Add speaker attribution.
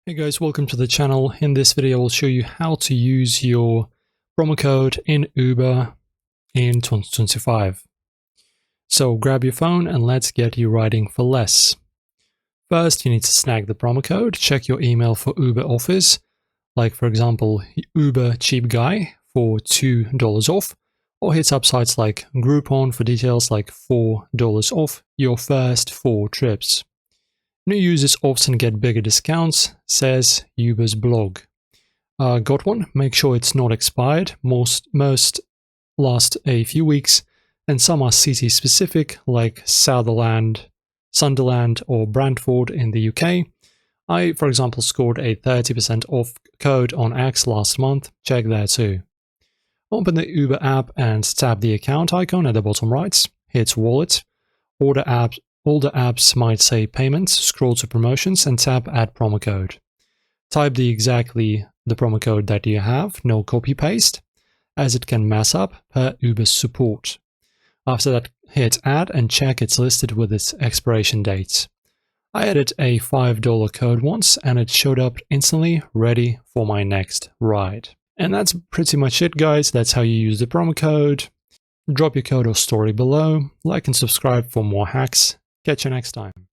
Speaker 1: Hey guys, welcome to the channel. In this video, I'll show you how to use your promo code in Uber in 2025. So grab your phone and let's get you riding for less. First, you need to snag the promo code, check your email for Uber offers, like for example, Uber Cheap Guy for $2 off, or hit up sites like Groupon for details like $4 off your first 4 trips. New users often get bigger discounts, says Uber's blog. Got one? Make sure it's not expired. Most last a few weeks, and some are city specific, like Sunderland or Brantford in the UK. I, for example, scored a 30% off code on X last month. Check there too. Open the Uber app and tap the account icon at the bottom right. Hit Wallet. Older apps might say Payments, scroll to Promotions and tap Add Promo Code. Type exactly the promo code that you have, no copy-paste, as it can mess up per Uber's support. After that, hit Add and check it's listed with its expiration dates. I added a $5 code once and it showed up instantly, ready for my next ride. And that's pretty much it, guys. That's how you use the promo code. Drop your code or story below, like and subscribe for more hacks. Catch you next time.